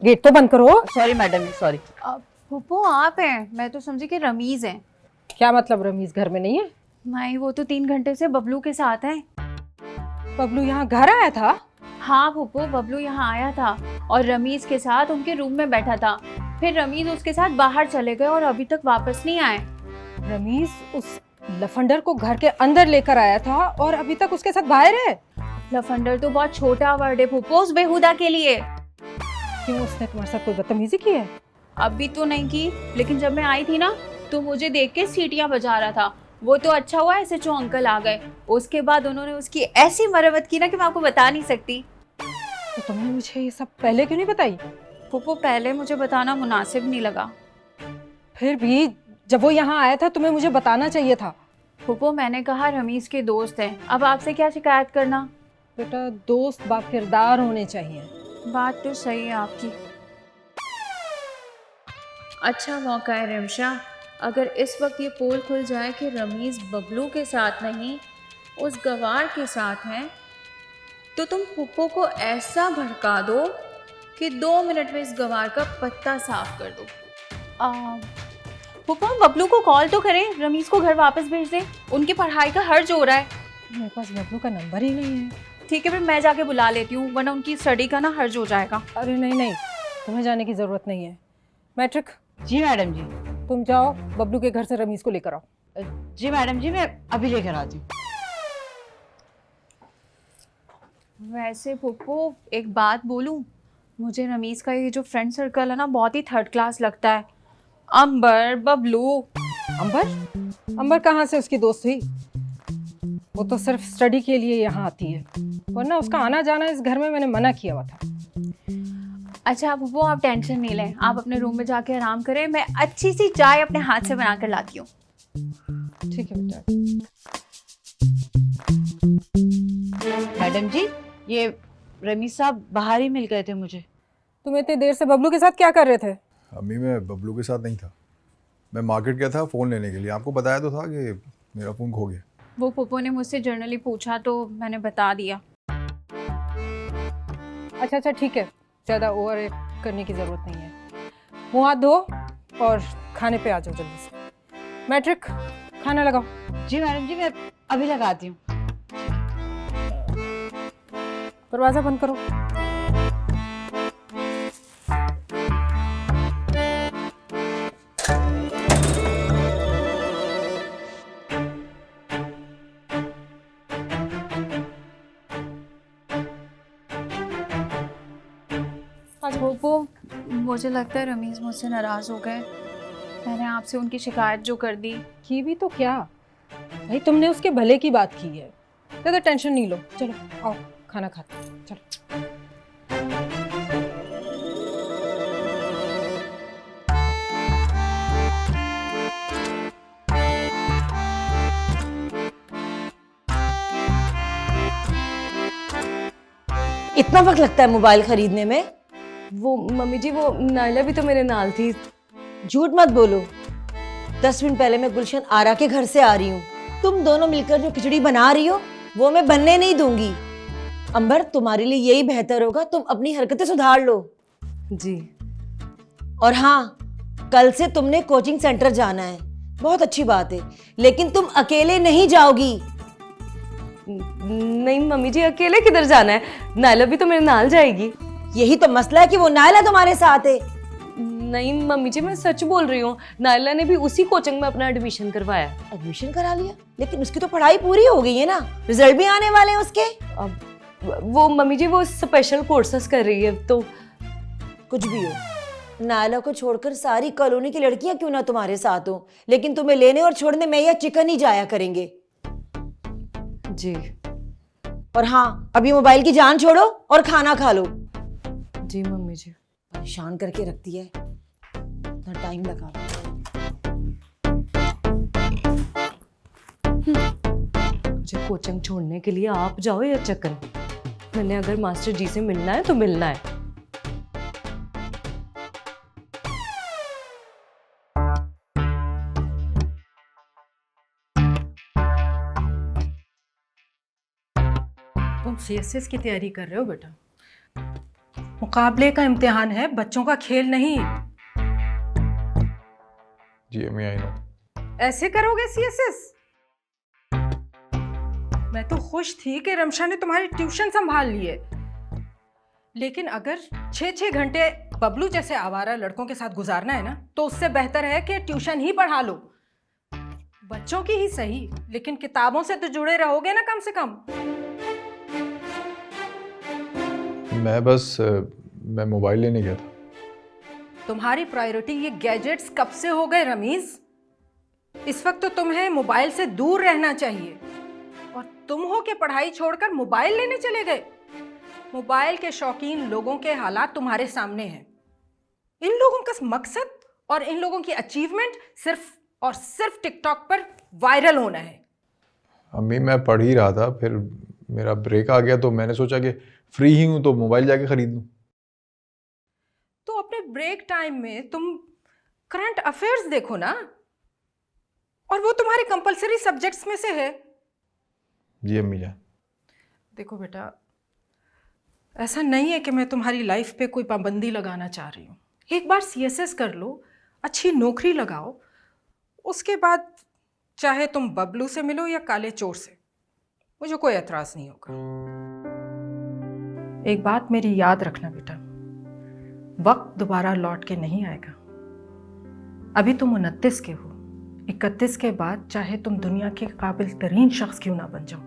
Gate तो बंद करो। सॉरी मैडम जी, सॉरी। फूफो आप हैं, मैं तो समझी कि रमीज हैं। क्या मतलब रमीज घर में नहीं है? नहीं, वो तो 3 घंटे से बबलू के साथ है। बबलू यहाँ घर आया था? हाँ फूफो, बबलू यहाँ आया था और रमीज के साथ उनके रूम में बैठा था। फिर रमीज उसके साथ बाहर चले गए और अभी तक वापस नहीं आए। रमीज उस लफंडर को घर के अंदर लेकर आया था और अभी तक उसके साथ बाहर है? लफंडर तो बहुत छोटा वर्ड है फूफो उस बेहुदा के लिए। क्यों, उसने तुम्हारे साथ कोई बदतमीजी की है? अभी तो नहीं की, लेकिन जब मैं आई थी ना तो मुझे देख के सीटियां बजा रहा था। वो तो अच्छा हुआ SHO अंकल आ गए। उसके बाद उन्होंने उसकी ऐसी मरम्मत की ना कि मैं आपको बता नहीं सकती। तो तुमने मुझे ये सब पहले क्यों नहीं बताई? फूफो पहले मुझे बताना मुनासिब नहीं लगा। फिर भी जब वो यहाँ आया था तुम्हें मुझे बताना चाहिए था। फूफो मैंने कहा रमीज के दोस्त हैं, अब आपसे क्या शिकायत करना। बेटा दोस्त बाकिरदार होने चाहिए। बात तो सही है आपकी। अच्छा मौका है रिमशा, अगर इस वक्त ये पोल खुल जाए कि रमीज बबलू के साथ नहीं उस गवार के साथ हैं, तो तुम फूफो को ऐसा भड़का दो कि 2 मिनट में इस गवार का पत्ता साफ कर दो। फूफो बबलू को कॉल तो करें, रमीज को घर वापस भेज दें, उनकी पढ़ाई का हर्ज हो रहा है। मेरे पास बबलू का नंबर ही नहीं है। ठीक है फिर मैं जाके बुला लेती हूँ, वरना उनकी स्टडी का ना हर्ज हो जाएगा। अरे नहीं नहीं, तुम्हें जाने की जरूरत नहीं है। मैट्रिक जी मैडम जी। तुम जाओ बबलू के घर से रमीज को लेकर आओ। जी मैडम जी, मैं अभी लेकर आती हूँ। वैसे फूफो एक बात बोलूं, मुझे रमीज का ये जो फ्रेंड सर्कल है ना बहुत ही थर्ड क्लास लगता है। अंबर, बबलू। अंबर? अंबर कहाँ से उसकी दोस्त हुई? वो तो सिर्फ स्टडी के लिए यहाँ आती है, वरना उसका आना जाना इस घर में मैंने मना किया हुआ था। अच्छा फूफो आप टेंशन नहीं लें, आप अपने रूम में जाके आराम करें, मैं अच्छी सी चाय अपने हाथ से बना कर लाती हूँ। ठीक है बेटा। मैडम जी, ये रमीज साहब बाहर ही मिल गए थे मुझे। तुम इतनी देर से बबलू के साथ क्या कर रहे थे? अम्मी मैं बबलू के साथ नहीं था, मैं मार्केट गया था फ़ोन लेने के लिए। आपको बताया तो था कि मेरा फ़ोन खो गया। वो फूफो ने मुझसे जर्नली पूछा तो मैंने बता दिया। अच्छा ठीक है, ज़्यादा ओवर एक्ट करने की ज़रूरत नहीं है। मुँह हाथ धो और खाने पे आ जाओ जल्दी से। मैट्रिक खाना लगाओ। जी मैडम जी, मैं अभी लगाती हूँ। दरवाज़ा बंद करो। फूफो मुझे लगता है रमीज मुझसे नाराज़ हो गए, मैंने आपसे उनकी शिकायत जो कर दी। की भी तो क्या भाई, तुमने उसके भले की बात की है। ज़्यादा टेंशन नहीं लो, चलो आओ खाना खाते हैं, चलो। इतना वक्त लगता है मोबाइल खरीदने में? वो मम्मी जी, वो नायला भी तो मेरे नाल थी। झूठ मत बोलो। 10 मिनट पहले मैं गुलशन आरा के घर से आ रही हूँ। तुम दोनों मिलकर जो खिचड़ी बना रही हो वो मैं बनने नहीं दूंगी। अंबर, तुम्हारे लिए यही बेहतर होगा तुम अपनी हरकतें सुधार लो। जी। और हाँ, कल से तुमने कोचिंग सेंटर जाना है, बहुत अच्छी बात है, लेकिन तुम अकेले नहीं जाओगी। नहीं मम्मी जी, अकेले किधर जाना है? नायला भी तो मेरे नाल जाएगी। यही तो मसला है कि वो नायला तुम्हारे साथ है। नहीं मम्मी जी, मैं सच बोल रही हूँ, नायला ने भी उसी कोचिंग में अपना एडमिशन करवाया। एडमिशन करा लिया? लेकिन उसकी तो पढ़ाई पूरी हो गई है ना, रिजल्ट भी आने वाले हैं उसके। अब वो मम्मी जी वो स्पेशल कोर्सेस कर रही है तो। कुछ भी हो, नायला को छोड़कर सारी कॉलोनी की लड़कियां क्यों ना तुम्हारे साथ हो, लेकिन तुम्हें लेने और छोड़ने में या चिकन ही जाया करेंगे। जी। और हाँ, अभी मोबाइल की जान छोड़ो और खाना खा लो। जी मम्मी जी। परेशान करके रखती है, इतना टाइम लगा। मुझे कोचिंग छोड़ने के लिए आप जाओ या चक्कर, मैंने अगर मास्टर जी से मिलना है तो मिलना है। तुम CSS की तैयारी कर रहे हो बेटा? मुकाबले का इम्तिहान है, बच्चों का खेल नहीं। जी अम्मी आई नो। ऐसे करोगे सीएसएस? मैं तो खुश थी कि रमशा ने तुम्हारी ट्यूशन संभाल ली है, लेकिन अगर 6-6 घंटे बबलू जैसे आवारा लड़कों के साथ गुजारना है ना, तो उससे बेहतर है कि ट्यूशन ही पढ़ा लो। बच्चों की ही सही, लेकिन किताबों से तो जुड़े रहोगे ना कम से कम। मैं मोबाइल लेने गया था। तुम्हारी प्रायोरिटी ये गैजेट्स कब से हो गए रमीज? इस वक्त तो तुम्हें मोबाइल से दूर रहना चाहिए, और तुम हो के पढ़ाई छोड़कर मोबाइल लेने चले गए। मोबाइल के शौकीन लोगों के हालात तुम्हारे सामने हैं। इन लोगों का मकसद और इन लोगों की अचीवमेंट सिर्फ और सिर्फ टिकटॉक पर वायरल होना है। अम्मी मैं पढ़ ही रहा था, फिर मेरा ब्रेक आ गया तो मैंने सोचा कि फ्री ही हूं तो मोबाइल जाके खरीद लूं। तो अपने ब्रेक टाइम में तुम करंट अफेयर्स देखो ना, और वो तुम्हारे कंपलसरी सब्जेक्ट्स में से है। जी अम्मी जान। देखो बेटा, ऐसा नहीं है कि मैं तुम्हारी लाइफ पे कोई पाबंदी लगाना चाह रही हूँ। एक बार सीएसएस कर लो, अच्छी नौकरी लगाओ, उसके बाद चाहे तुम बबलू से मिलो या काले चोर से, मुझे कोई एतराज नहीं होगा। एक बात मेरी याद रखना बेटा, वक्त दोबारा लौट के नहीं आएगा। अभी तुम 29 के हो, 31 के बाद चाहे तुम दुनिया के काबिल तरीन शख्स क्यों ना बन जाओ,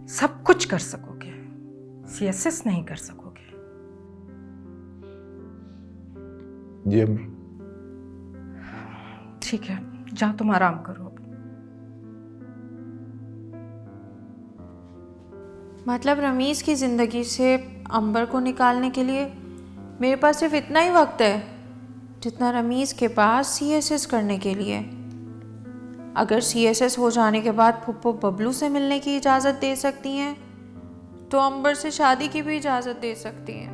सब कुछ कर सकोगे, सीएसएस नहीं कर सकोगे। जी अम्मी। ठीक है, जाओ तुम आराम करो। मतलब रमीज़ की ज़िंदगी से अंबर को निकालने के लिए मेरे पास सिर्फ इतना ही वक्त है जितना रमीज़ के पास सीएसएस करने के लिए। अगर सीएसएस हो जाने के बाद फुप्पो बबलू से मिलने की इजाज़त दे सकती हैं, तो अंबर से शादी की भी इजाज़त दे सकती हैं।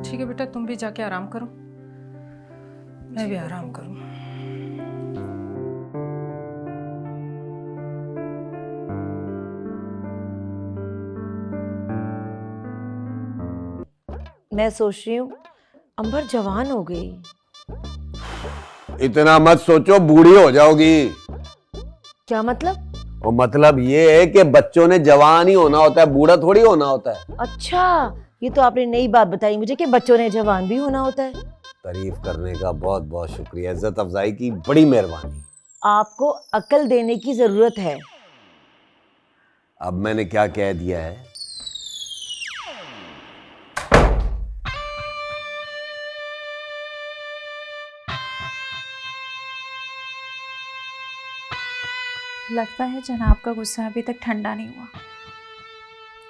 ठीक है बेटा, तुम भी जाके आराम करो, मैं भी आराम करूं। मैं सोच रही हूँ अंबर जवान हो गई। इतना मत सोचो, बूढ़ी हो जाओगी। क्या मतलब? वो मतलब ये है कि बच्चों ने जवान ही होना होता है, बूढ़ा थोड़ी होना होता है। अच्छा, ये तो आपने नई बात बताई मुझे कि बच्चों ने जवान भी होना होता है। तारीफ करने का बहुत बहुत शुक्रिया, इज्जत अफजाई की बड़ी मेहरबानी। आपको अकल देने की जरूरत है। अब मैंने क्या कह दिया है? लगता है जनाब का गुस्सा अभी तक ठंडा नहीं हुआ।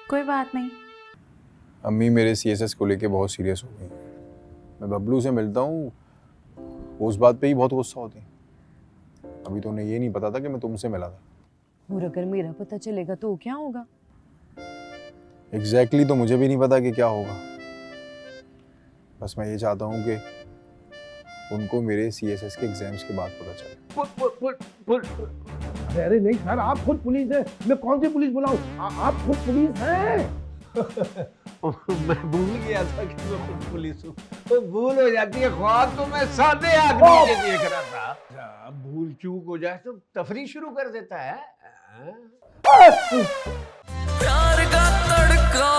कोई बात नहीं। अम्मी मेरे सीएसएस को लेके बहुत सीरियस हो गई। मैं बबलू से मिलता हूँ, वो उस बात पे ही बहुत गुस्सा होती है। अभी तो उन्हें ये नहीं पता था कि मैं तुमसे मिला था। और अगर मेरा पता चलेगा तो क्या होगा? एग्जैक्टली तो मुझे भी नहीं पता कि क्या होगा। बस मैं ये चाहता हूँ कि उनको मेरे सीएसएस के एग्जाम्स के बाद पता चले। अरे नहीं सर, आप खुद पुलिस है, मैं कौन सी पुलिस बुलाऊं? आप खुद पुलिस हैं। मैं भूल गया था कि मैं खुद पुलिस हूँ। तो भूल हो जाती है, ख्वाब तो मैं सादे आदमी के देख रहा था। भूल चूक हो जाए तो तफरी शुरू कर देता है। प्यार का तड़का,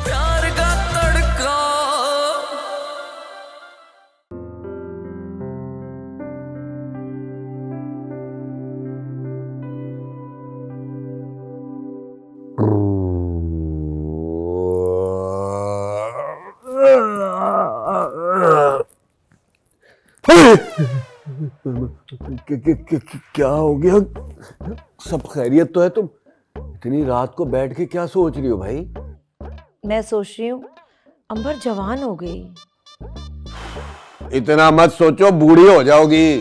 प्यार का तड़का। क्या हो गया? सब खैरियत तो है? तुम इतनी रात को बैठ के क्या सोच रही हो भाई? मैं सोच रही हूँ अंबर जवान हो गई। इतना मत सोचो, बूढ़ी हो जाओगी।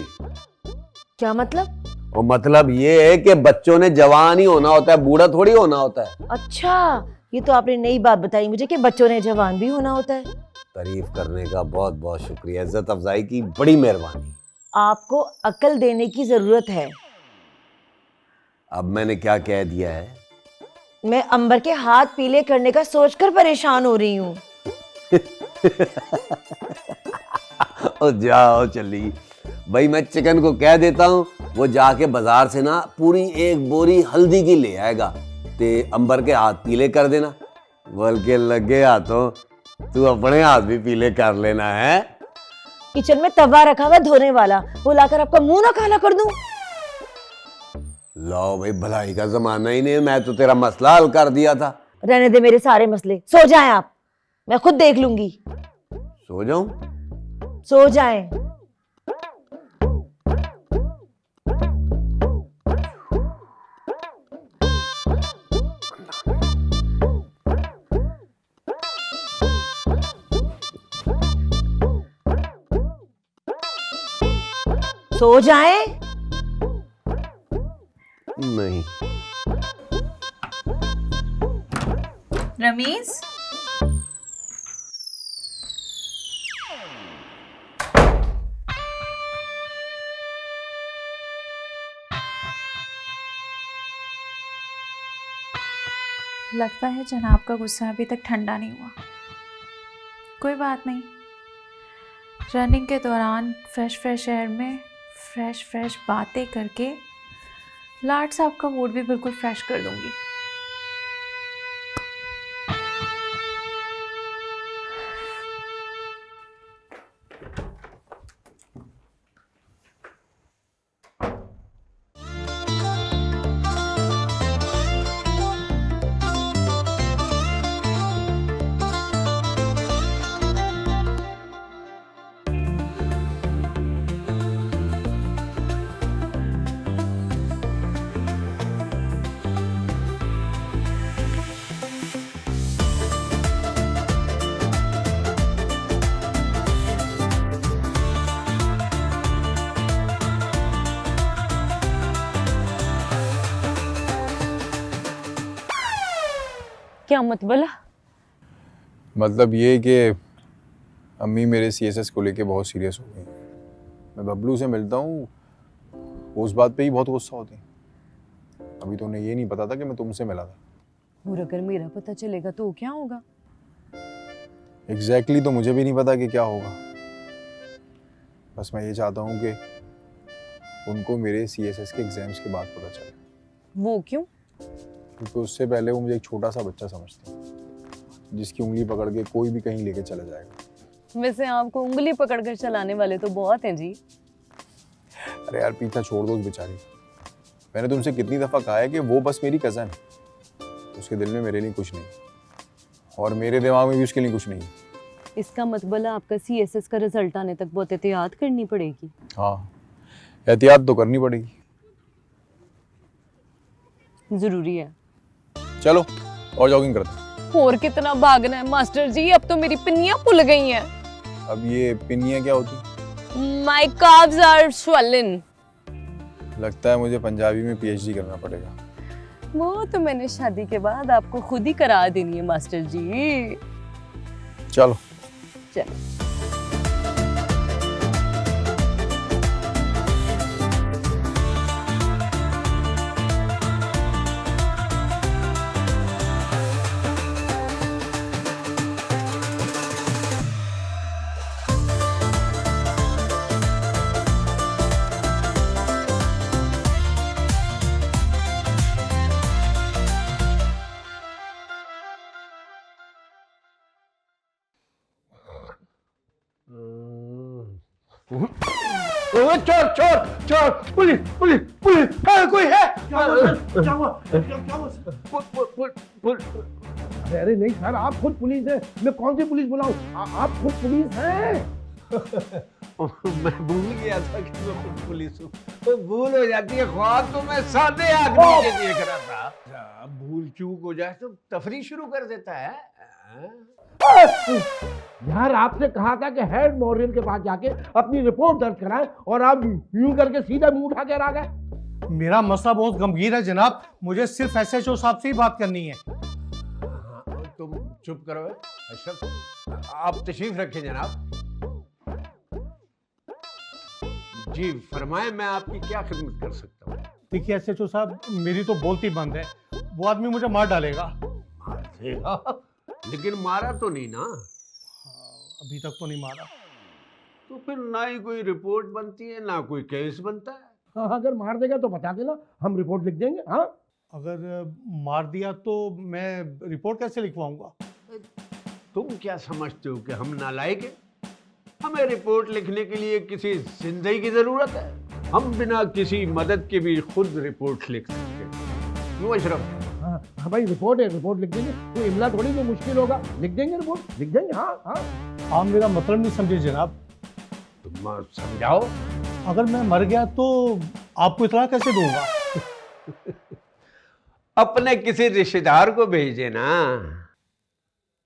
क्या मतलब? वो मतलब ये है कि बच्चों ने जवान ही होना होता है, बूढ़ा थोड़ी होना होता है। अच्छा, ये तो आपने नई बात बताई मुझे कि बच्चों ने जवान भी होना होता है। तारीफ करने का बहुत बहुत शुक्रिया, इज्जत अफजाई की बड़ी मेहरबानी। आपको अकल देने की जरूरत है। अब मैंने क्या कह दिया है? मैं अंबर के हाथ पीले करने का सोचकर परेशान हो रही हूँ। ओ जाओ चली भाई, मैं चिकन को कह देता हूँ वो जाके बाजार से ना पूरी एक बोरी हल्दी की ले आएगा, ते अंबर के हाथ पीले कर देना। बल्कि लगे हाथों तू अपने हाथ भी पीले कर लेना है। किचन में तवा रखा हुआ धोने वाला, वो लाकर आपका मुंह ना काला कर दूं। लो भाई, भलाई का जमाना ही नहीं, मैं तो तेरा मसला हल कर दिया था। रहने दे मेरे सारे मसले, सो जाएं आप, मैं खुद देख लूंगी। सो जाऊं? सो जाएं। सो जाएं। नहीं। रमीज, लगता है जनाब का गुस्सा अभी तक ठंडा नहीं हुआ। कोई बात नहीं, रनिंग के दौरान फ्रेश एयर में फ्रेश बातें करके लाड साहब का मूड भी बिल्कुल फ्रेश कर दूंगी। क्या मतलब? मतलब ये कि अम्मी मेरे सीएसएस को लेके बहुत सीरियस हो गई। मैं बबलू से मिलता हूँ, वो उस बात पे ही बहुत गुस्सा होती। अभी तो उन्हें ये नहीं पता था कि मैं तुमसे मिला था। और अगर मेरा पता चलेगा तो क्या होगा? एग्जैक्टली तो मुझे भी नहीं पता कि क्या होगा। बस मैं ये चाहता हूँ कि उनको मेरे सीएसएस के एग्जाम्स के बाद पता चले। वो क्यों? क्योंकि उससे पहले वो मुझे एक छोटा सा बच्चा समझते हैं, जिसकी उंगली पकड़ के कोई भी कहीं लेके चला जाएगा। वैसे आपको उंगली पकड़कर चलाने वाले तो बहुत हैं जी। अरे यार पीछा छोड़ दो उस बेचारी। मैंने तुमसे कितनी दफ़ा कहा है कि वो बस मेरी कज़न है। उसके दिल में मेरे लिए कुछ नहीं, और मेरे दिमाग में भी उसके लिए कुछ नहीं। इसका मतलब आपका सीएसएस का रिजल्ट आने तक बहुत एहतियात करनी पड़ेगी। हाँ, एहतियात तो करनी पड़ेगी। जरूरी है। चलो और जॉगिंग करते हैं। और कितना भागना है मास्टर जी, अब तो मेरी पिन्नियां फूल गई हैं। अब ये पिन्नियाँ क्या होती? My calves are swollen। लगता है मुझे पंजाबी में पीएचडी करना पड़ेगा। वो तो मैंने शादी के बाद आपको खुद ही करा देनी है मास्टर जी। चलो चलो। चोर चोर चोर, पुलिस पुलिस पुलिस, कोई है? क्या हुआ? अरे नहीं सर, आप खुद पुलिस है, मैं कौन सी पुलिस बुलाऊं? आप खुद पुलिस हैं? मैं भूल गया था कि मैं खुद पुलिस हूँ। तो भूल हो जाती है, ख्वाब तो मैं सादे आदमी के देख रहा था। भूल चूक हो जाए तो तफरी शुरू कर देता है। यार आपने कहा था कि हेड मॉर्निंग के पास जाके अपनी रिपोर्ट दर्ज कराएं, और आप यूं करके सीधा मुंह उठा के आ गए। मेरा मसला बहुत गंभीर है जनाब, मुझे सिर्फ एसएचओ साहब से ही बात करनी है। तुम चुप करो अशरफ। आप तशरीफ रखें जनाब। जी फरमाएं, मैं आपकी क्या खिदमत कर सकता हूँ? देखिए एसएचओ साहब, मेरी तो बोलती बंद है। वो आदमी मुझे मार डालेगा। मार देगा? लेकिन मारा तो नहीं ना? अभी तक तो नहीं मारा। तो फिर ना ही कोई रिपोर्ट बनती है ना कोई केस बनता है। हाँ, अगर मार देगा तो बता देना, हम रिपोर्ट लिख देंगे। हाँ, अगर मार दिया तो मैं रिपोर्ट कैसे लिखवाऊंगा? तुम क्या समझते हो कि हम नालायक हैं? हमें रिपोर्ट लिखने के लिए किसी जिंदगी की जरूरत है? हम बिना किसी मदद के भी खुद रिपोर्ट लिख सकते हैं। क्यों अशरफ? हाँ भाई, रिपोर्ट है, रिपोर्ट लिख देंगे। कोई इमला थोड़ी जो मुश्किल होगा, लिख देंगे, रिपोर्ट लिख देंगे। हाँ हाँ, आप मेरा मतलब नहीं समझे जनाब। तुम समझाओ। अगर मैं मर गया तो आपको इतना कैसे दूंगा? अपने किसी रिश्तेदार को भेजे ना।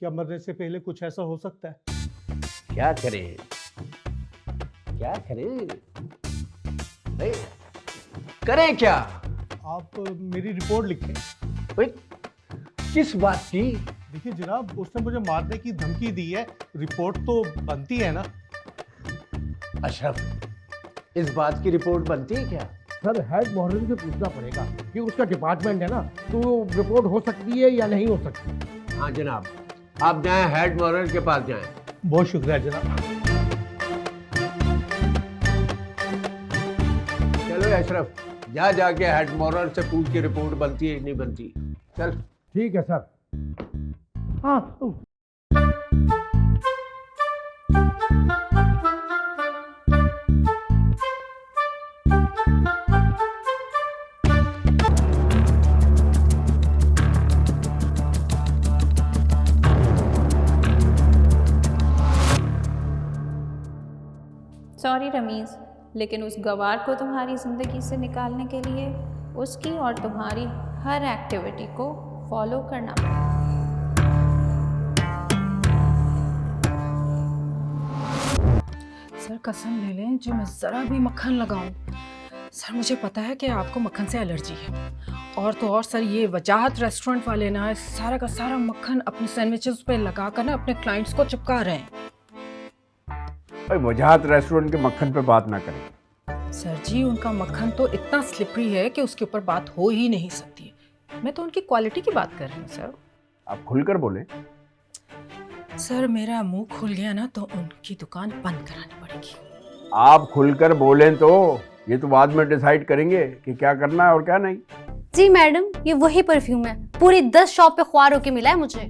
क्या मरने से पहले कुछ ऐसा हो सकता है? क्या करें, क्या करें भाई? करें क्या? आप मेरी रिपोर्ट लिखें। भाई किस बात की? देखिए जनाब, उसने मुझे मारने की धमकी दी है, रिपोर्ट तो बनती है ना। अशरफ, इस बात की रिपोर्ट बनती है क्या? सर हेड मॉडर्न से पूछना पड़ेगा कि उसका डिपार्टमेंट है ना, तो रिपोर्ट हो सकती है या नहीं हो सकती। हाँ जनाब, आप जाएं हेड मॉडर्न के पास जाएं। बहुत शुक्रिया जनाब। चलो अशरफ, जाके हेड मॉडर्न से पूछ के रिपोर्ट बनती है नहीं बनती। चल ठीक है सर। हाँ, सॉरी रमीज़, लेकिन उस गवार को तुम्हारी ज़िंदगी से निकालने के लिए उसकी और तुम्हारी हर एक्टिविटी को फॉलो करना पड़ेगा। सर कसम ले लें, जो मैं ज़रा भी मक्खन लगाऊं, सर मुझे पता है कि आपको मक्खन से एलर्जी है। और तो और सर, ये वजाहत रेस्टोरेंट वाले ना सारा का सारा मक्खन अपने सैंडविचेस पे लगा कर ना अपने क्लाइंट्स को चिपका रहे हैं। भाई वजाहत रेस्टोरेंट के मक्खन पे बात ना करें। सर जी, उनका मक्खन तो इतना स्लिपरी है कि उसके ऊपर बात हो ही नहीं सकती। मैं तो उनकी क्वालिटी की बात कर रही हूँ सर। आप खुलकर बोलें। सर मेरा मुंह खुल गया ना तो उनकी दुकान बंद करानी पड़ेगी। आप खुलकर बोलें तो ये तो बाद में डिसाइड करेंगे कि क्या करना है और क्या नहीं। जी मैडम, ये वही परफ्यूम है, पूरी 10 शॉप पे ख्वार होके मिला है मुझे।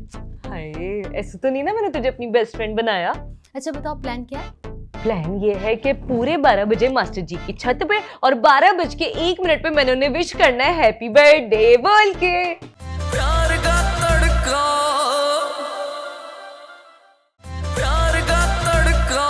हाय, ऐसे तो नहीं ना मैंने तुझे अपनी बेस्ट फ्रेंड बनाया। अच्छा बताओ प्लान क्या है? प्लान ये है कि पूरे 12 बजे मास्टर जी की छत पे और 12:01 पे मैंने उन्हें विश करना है हैप्पी बर्थडे बोल के। प्यार का तड़का, प्यार का तड़का।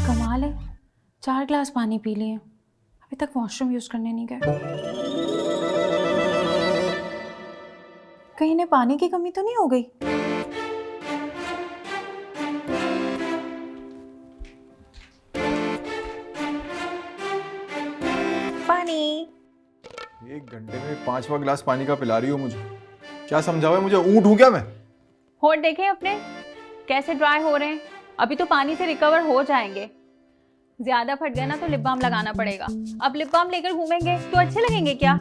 कमाल है, 4 ग्लास पानी पी लिए, अभी तक वॉशरूम यूज करने नहीं गए। कहीं इन्हें पानी की कमी तो नहीं हो गई? पानी। 1 घंटे में 5वां गिलास पानी का पिला रही हो मुझे। क्या समझा हुआ है मुझे? ऊँट हूँ क्या मैं? होठ देखें अपने कैसे ड्राई हो रहे हैं। अभी तो पानी से रिकवर हो जाएंगे, ज्यादा फट गया ना तो लिप बाम लगाना पड़ेगा। अब लिप बाम लेकर घूमेंगे तो अच्छे लगेंगे क्या?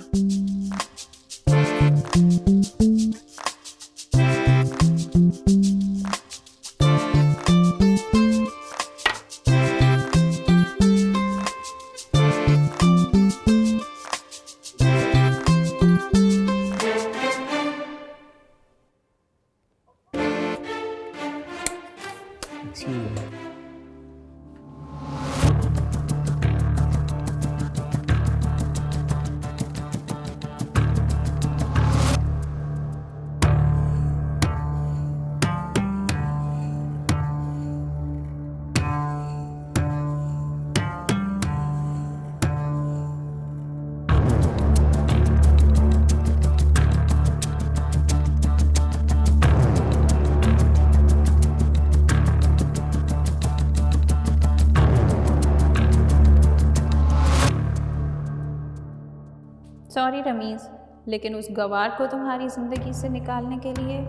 सॉरी रमीज़, लेकिन उस गवार को तुम्हारी ज़िंदगी से निकालने के लिए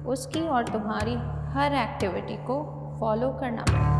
उसकी और तुम्हारी हर एक्टिविटी को फॉलो करना पड़ेगा।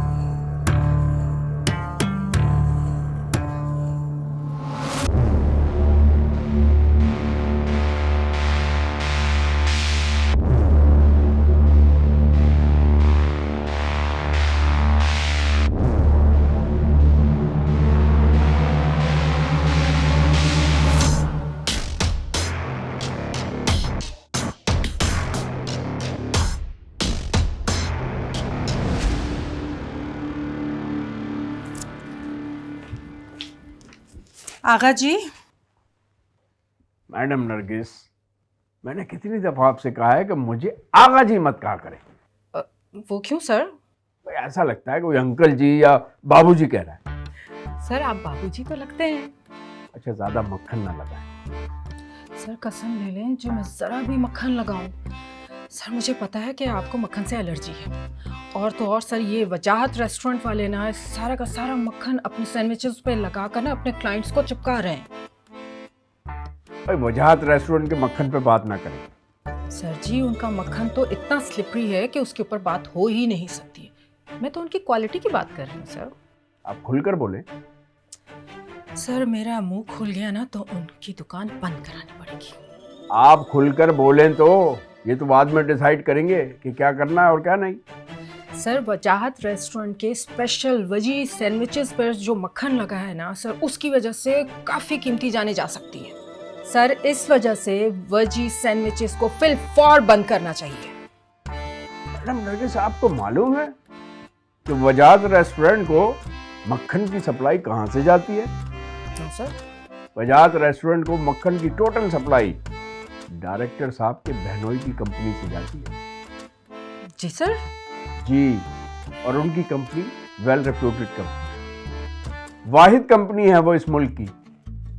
आगा जी, मैडम नरगिस, मैंने कितनी दफा आपसे कहा है कि मुझे आगा जी मत कहा करें। वो क्यों सर? भाई ऐसा लगता है कोई अंकल जी या बाबूजी कह रहा है। सर आप बाबूजी तो लगते हैं। अच्छा, ज्यादा मक्खन ना लगाएं। सर कसम ले लें, जो मैं ज़रा भी मक्खन लगाऊं, सर मुझे पता है कि आपको मक्खन से एलर्जी है। और तो और सर, ये वजाहत रेस्टोरेंट वाले ना सारा का सारा मक्खन अपने सैंडविचेस पे लगा कर ना अपने क्लाइंट्स को चिपका रहे हैं। भाई वजाहत रेस्टोरेंट के मक्खन पे बात ना करें। सर जी, उनका मक्खन तो इतना स्लिपरी है कि उसके ऊपर बात हो ही नहीं सकती। मैं तो उनकी क्वालिटी की बात कर रही हूँ सर। आप खुलकर बोले। सर मेरा मुंह खुल गया ना तो उनकी दुकान बंद करानी पड़ेगी। आप खुलकर बोलें तो ये तो बाद में डिसाइड करेंगे कि क्या करना है और क्या नहीं। सर वजाहत रेस्टोरेंट के स्पेशल वजी सैंडविचेस पर जो मक्खन लगा है ना सर, उसकी वजह से काफ़ी कीमती जाने जा सकती है। सर इस वजह से वजी सैंडविचेस को फिल फॉर बंद करना चाहिए। मैडम नरगिस, आपको मालूम है कि वजाहत रेस्टोरेंट को मक्खन की सप्लाई कहाँ से जाती है? क्यों सर? वजाहत रेस्टोरेंट को मक्खन की टोटल सप्लाई डायरेक्टर साहब के बहनोई की कंपनी से जाती है। जी सर। जी, और उनकी कंपनी वेल रेप्यूटेड कंपनी, वाहिद कंपनी है वो इस मुल्क की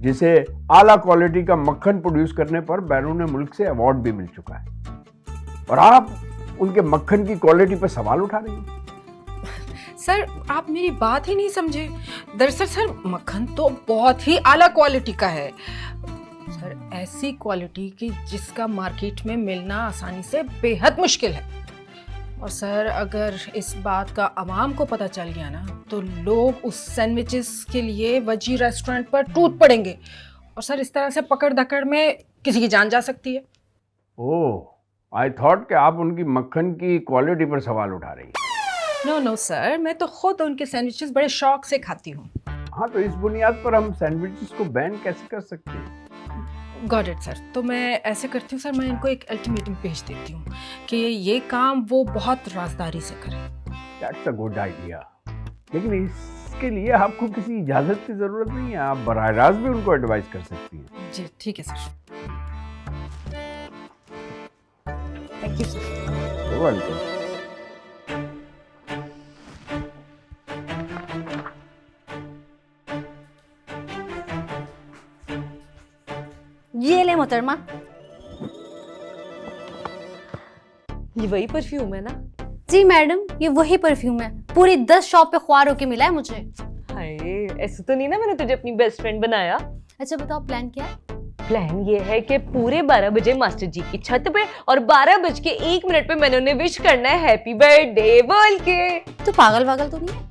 जिसे आला क्वालिटी का मक्खन प्रोड्यूस करने पर बैरून मुल्क से अवार्ड भी मिल चुका है। और आप उनके मक्खन की क्वालिटी पर सवाल उठा रही हैं। सर आप मेरी बात ही नहीं समझे। दरअसल सर मक्खन तो बहुत ही आला क्वालिटी का है सर, ऐसी क्वालिटी की जिसका मार्केट में मिलना आसानी से बेहद मुश्किल है। और सर अगर इस बात का आवाम को पता चल गया ना तो लोग उस सैंडविचेस के लिए वजी रेस्टोरेंट पर टूट पड़ेंगे और सर इस तरह से पकड़ धकड़ में किसी की जान जा सकती है। ओह, आई थॉट कि आप उनकी मक्खन की क्वालिटी पर सवाल उठा रही हैं। नो नो सर, मैं तो खुद उनके सैंडविचेस बड़े शौक से खाती हूँ। हाँ, तो इस बुनियाद पर हम सैंडविचेस को बैन कैसे कर सकते हैं? Got it sir. तो मैं ऐसे करती हूँ सर, मैं इनको एक अल्टीमेटम भेज देती हूँ कि ये काम वो बहुत राजदारी से करें। दैट्स अ गुड आइडिया, लेकिन इसके लिए आपको किसी इजाज़त की ज़रूरत नहीं है। आप बराह रास्त भी उनको एडवाइस कर सकती हैं। जी ठीक है sir. Thank you sir. You welcome. ये ले मोहतरमा। ये वही परफ्यूम है ना? जी मैडम, ये वही परफ्यूम है। पूरी 10 शॉप पे ख्वार होके मिला है मुझे। हाय, ऐसे तो नहीं ना मैंने तुझे अपनी बेस्ट फ्रेंड बनाया? अच्छा बताओ प्लान क्या है? प्लान ये है कि पूरे 12 बजे मास्टर जी की छत पे और 12:01 पे मैंने उन्हें विश करना है हैप्पी बर्थडे बोल के। तो पागल वागल तो नहीं है?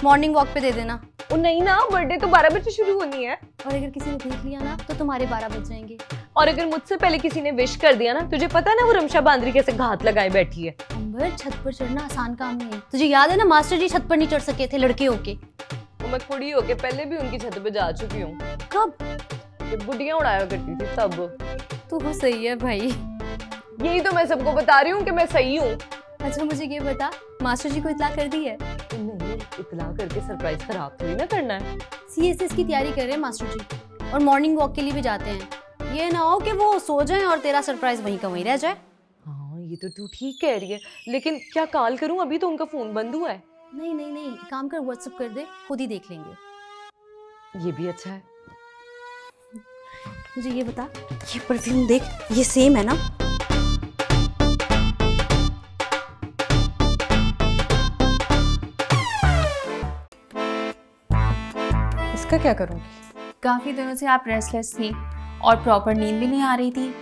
मॉर्निंग वॉक पे दे देना। ओ नहीं ना, बर्थडे तो 12 बजे शुरू होनी है। और अगर किसी ने देख लिया ना तो तुम्हारे 12 बज जाएंगे। और अगर मुझसे पहले किसी ने विश कर दिया ना, तुझे पता है ना वो रमशा बांद्री कैसे घात लगाए बैठी है। अंबर, छत पर चढ़ना आसान काम नहीं है। तुझे याद है ना मास्टर जी छत पर नहीं चढ़ सके थे लड़के होके। वो मैं कुड़ी होके पहले भी उनकी छत पे जा चुकी हूँ। कब? जब बुढ़ियां उड़ाया करती थी तब। तू हो सही है भाई। यही तो मैं सबको बता रही हूँ कि मैं सही हूँ। अच्छा मुझे ये बता, मास्टर जी को इत्ला कर दी है? नहीं, इत्ला करके सरप्राइज खराब थोड़ी ना करना है। CSS की तैयारी कर रहे हैं मास्टर जी और मॉर्निंग वॉक के लिए भी जाते हैं। ये ना हो कि वो सो जाएं और तेरा सरप्राइज वहीं का वहीं रह जाए। हाँ ये तो तू ठीक कह रही है, लेकिन क्या कॉल करूं? अभी तो उनका फोन बंद हुआ है। नहीं नहीं नहीं, काम कर व्हाट्सएप कर दे, खुद ही देख लेंगे। ये भी अच्छा है। मुझे ये बता, ये परफ्यूम देख, ये सेम है ना? इसका क्या करूँगी? काफ़ी दिनों से आप रेस्टलेस थी और प्रॉपर नींद भी नहीं आ रही थी।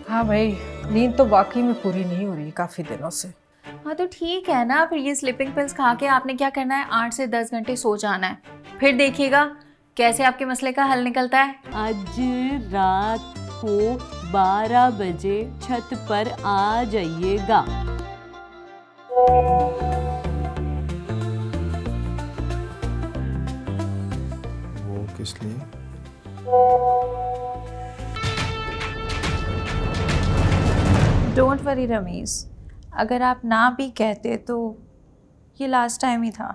हाँ भाई, नींद तो वाकई में पूरी नहीं हो रही काफ़ी दिनों से। हाँ तो ठीक है ना, फिर ये स्लीपिंग पिल्स खा के आपने क्या करना है, 8 से 10 घंटे सो जाना है। फिर देखिएगा कैसे आपके मसले का हल निकलता है। आज रात को 12 बजे छत पर आ जाइएगा। वो किस लिए? डोंट वरी रमीज, अगर आप ना भी कहते तो ये लास्ट टाइम ही था।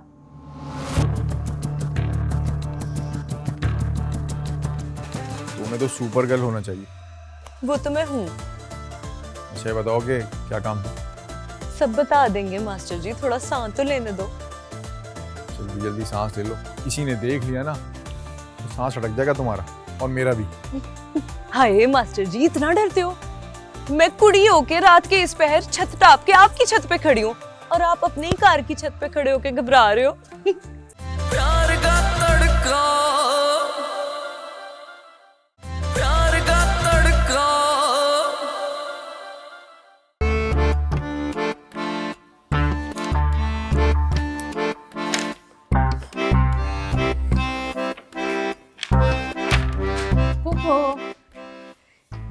तुम्हें तो सुपर गर्ल होना चाहिए। वो तो मैं हूँ। अच्छा बताओगे क्या काम था? सब बता देंगे मास्टर जी, थोड़ा सांस तो लेने दो। जल्दी जल्दी सांस ले लो, किसी ने देख लिया ना तो सांस अटक जाएगा तुम्हारा और मेरा भी। हाय मास्टर जी, इतना डरते हो? मैं कुड़ी होके रात के इस पहर छत टाप के आपकी छत पे खड़ी हूँ और आप अपनी ही कार की छत पे खड़े होके घबरा रहे हो। प्यार का तड़का, प्यार का तड़का।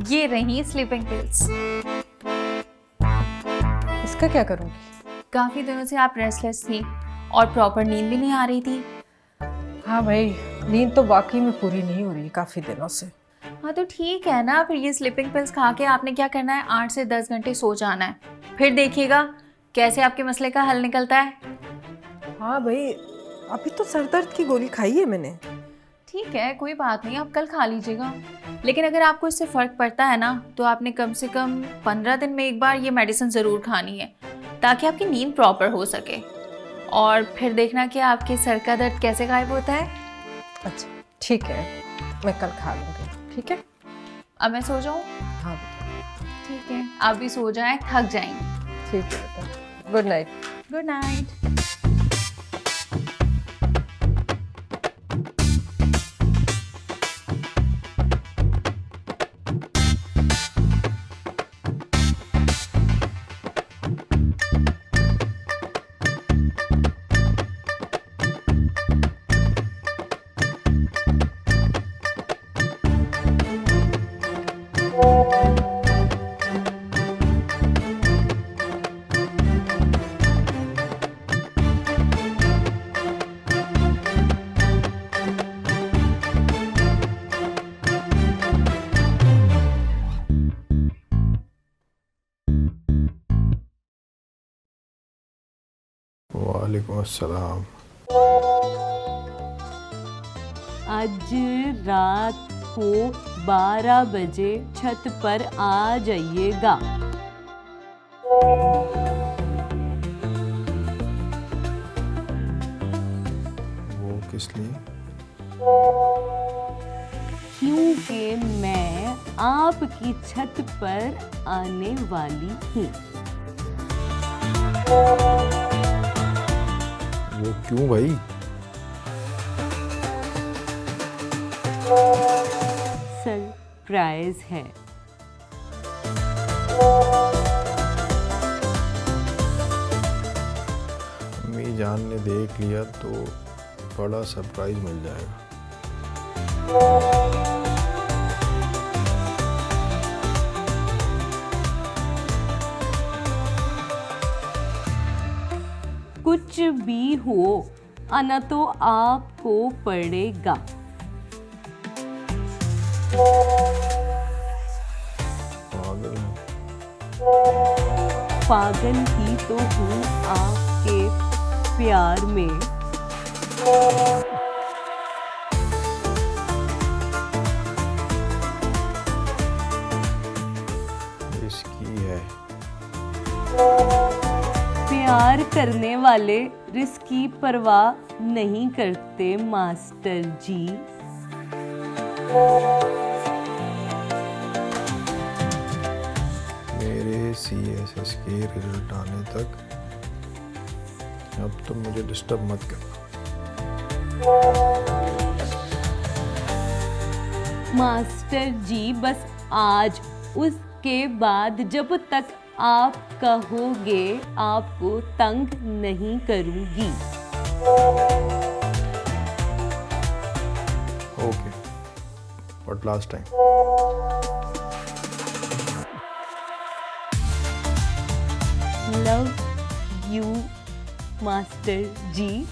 ये रही स्लीपिंग पिल्स। इसका क्या करूँगी? काफ़ी दिनों से आप रेस्टलेस थी और प्रॉपर नींद भी नहीं आ रही थी। हाँ भाई, नींद तो वाकई में पूरी नहीं हो रही काफ़ी दिनों से। हाँ तो ठीक है ना, फिर ये स्लीपिंग पिल्स खा के आपने क्या करना है, 8 से 10 घंटे सो जाना है। फिर देखिएगा कैसे आपके मसले का हल निकलता है। हाँ भाई, अभी तो सर दर्द की गोली खाई है मैंने। ठीक है, कोई बात नहीं, आप कल खा लीजिएगा। लेकिन अगर आपको इससे फ़र्क पड़ता है ना, तो आपने कम से कम 15 दिन में एक बार ये मेडिसिन ज़रूर खानी है, ताकि आपकी नींद प्रॉपर हो सके। और फिर देखना कि आपके सर का दर्द कैसे गायब होता है। अच्छा ठीक है, मैं कल खा लूँगी। ठीक है, अब मैं सो जाऊँ? हाँ ठीक है, आप भी सो जाएं, थक जाएंगे। ठीक है, गुड नाइट। Good night. वालेकुम अस्सलाम। आज रात को 12 बजे छत पर आ जाइएगा। वो किस लिए? क्योंकि मैं आपकी छत पर आने वाली हूँ। वो क्यों भाई? सरप्राइज है। अम्मी जान ने देख लिया तो बड़ा सरप्राइज मिल जाएगा। कुछ भी हो, आना तो आपको पड़ेगा। पागल है। पागल ही तो हूँ आपके प्यार में। इसकी है। प्यार करने वाले रिस्क की परवाह नहीं करते मास्टर जी। मेरे CSS के रिजल्ट आने तक अब तुम मुझे डिस्टर्ब मत करना। मास्टर जी बस आज, उसके बाद जब तक आप कहोगे आपको तंग नहीं करूंगी। Okay, but last time. Love you master ji.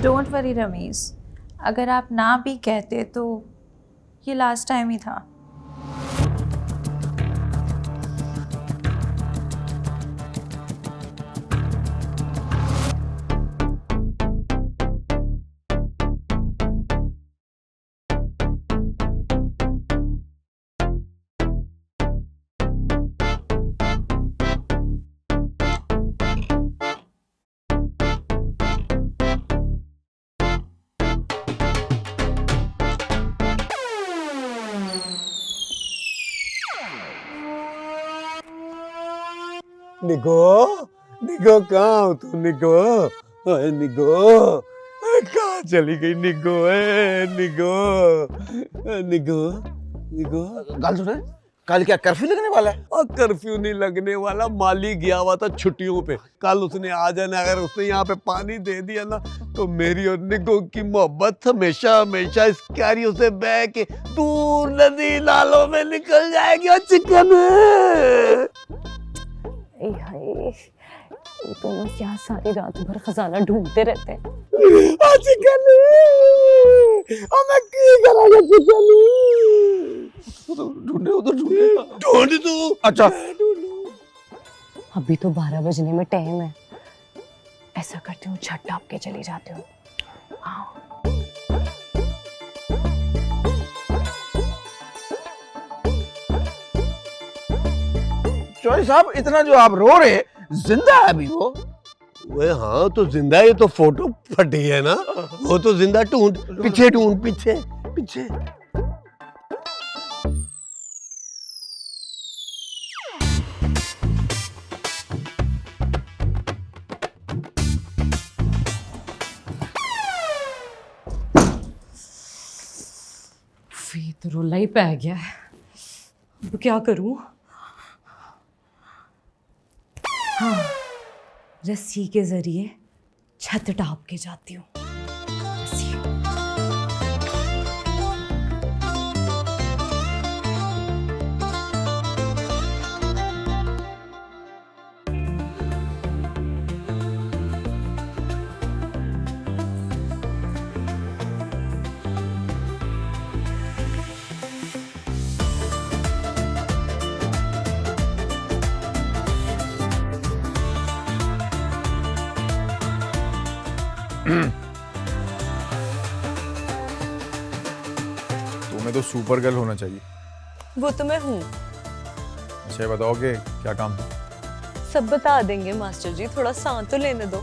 Don't worry Rameez, अगर आप ना भी कहते तो ये लास्ट टाइम ही था। निको, निको कहाँ हो तू? निको, ओए निको, कहाँ चली गई निको? निको, निको, निको। गल सुने, कल क्या कर्फ्यू लगने वाला है? और कर्फ्यू नहीं लगने वाला, माली गया हुआ था छुट्टियों पे, कल उसने आ जाना। अगर उसने यहाँ पे पानी दे दिया ना तो मेरी और निको की मोहब्बत हमेशा हमेशा इस क्यारियों से बह के दूर नदी नालों में निकल जाएगी। और चिकन ये दोनों क्या सारी रात भर खजाना ढूंढते रहते हैं। ढूंढ तू। अच्छा, अभी तो 12 बजने में टाइम है, ऐसा करती हूँ झट टाप के चली जाती हूँ। चौधरी साहब, इतना जो आप रो रहे, जिंदा है अभी वो? वे हाँ तो जिंदा, ये तो फोटो फटी है ना, वो तो जिंदा। ढूंढ पीछे, ढूंढ पीछे पीछे। तो रोला ही पै गया है, अब क्या करूं? हाँ, रस्सी के जरिए छत टाप के जाती हूँ। तुम्हें तो सुपर गर्ल होना चाहिए। वो तो मैं हूँ। अच्छा ये बताओ कि क्या काम था? सब बता देंगे मास्टर जी, थोड़ा सांस तो लेने दो।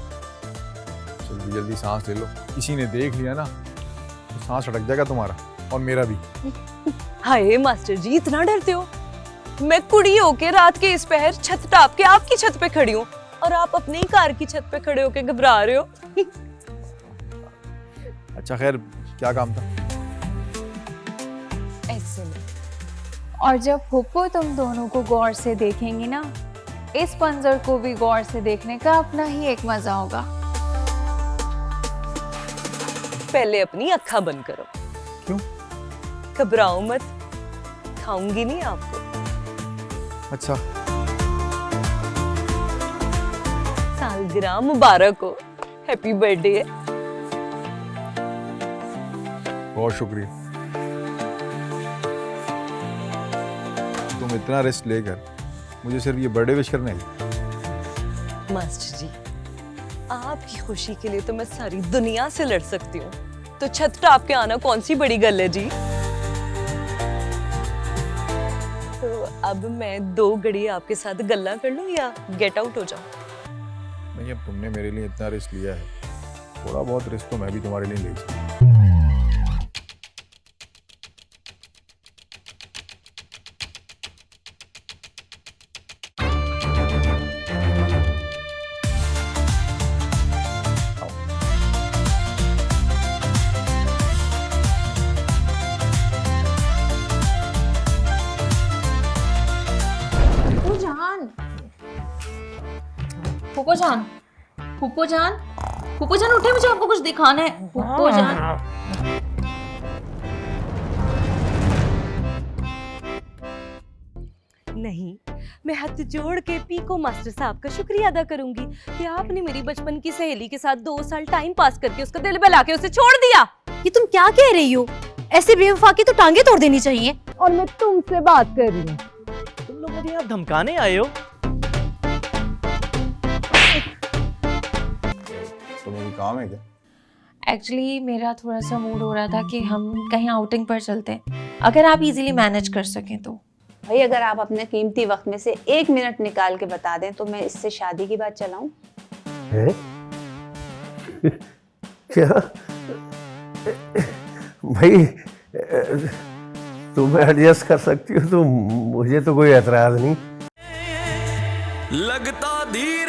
जल्दी जल्दी सांस ले लो, किसी ने देख लिया ना तो सांस अटक जाएगा तुम्हारा और मेरा भी। हाय मास्टर जी, इतना डरते हो? मैं कुड़ी होके रात के इस पहर छत टाप के आपकी छत पे खड़ी हूँ और आप अपनी कार की छत पे खड़े होके घबरा रहे हो। अच्छा खैर, क्या काम था? ऐसे में। और जब हुप्पो तुम दोनों को गौर से देखेंगी ना, इस मंजर को भी गौर से देखने का अपना ही एक मजा होगा। पहले अपनी अक्खा बंद करो। क्यों? घबराओ मत, खाऊंगी नहीं आपको। अच्छा, सालगिरह मुबारक हो। हैप्पी बर्थडे है। बहुत शुक्रिया। तुम इतना रिस्क लेकर मुझे सिर्फ ये बर्थडे विश करना है? मास्टर जी, आपकी खुशी के लिए तो मैं सारी दुनिया से लड़ सकती हूँ, तो छत टॉप के आना कौन सी बड़ी गल है जी। तो अब मैं 2 घड़ी आपके साथ गल्ला कर लूं या गेट आउट हो जाऊं? नहीं, अब तुमने मेरे लिए इतना रिस्क लिया है, थोड़ा बहुत रिस्क तो मैं भी तुम्हारे लिए ले सकता हूं। फूफो जान, फूफो जान, फूफो जान उठे, मुझे आपको कुछ दिखाना है। फूफो जान, नहीं, मैं हाथ जोड़ के पीको मास्टर साहब का शुक्रिया अदा करूंगी कि आपने मेरी बचपन की सहेली के साथ 2 साल टाइम पास करके उसका दिल बहला के उसे छोड़ दिया। ये तुम क्या कह रही हो? ऐसे बेवफा की तो टांगे तोड़ देनी चाहिए। और मैं तुमसे बात कर रही हूँ। तुम लोग मुझे यहाँ धमकाने आए हो? तुम्हें कोई काम है क्या? एक्चुअली मेरा थोड़ा सा मूड हो रहा था कि हम कहीं आउटिंग पर चलते हैं, अगर आप इजीली मैनेज कर सकें तो। भाई अगर आप अपने कीमती वक्त में से 1 मिनट निकाल के बता दें तो मैं इससे शादी की बात चलाऊं। क्या भाई, तुम एडजस्ट कर सकती हो तो मुझे तो कोई एतराज नहीं। लगता धीरे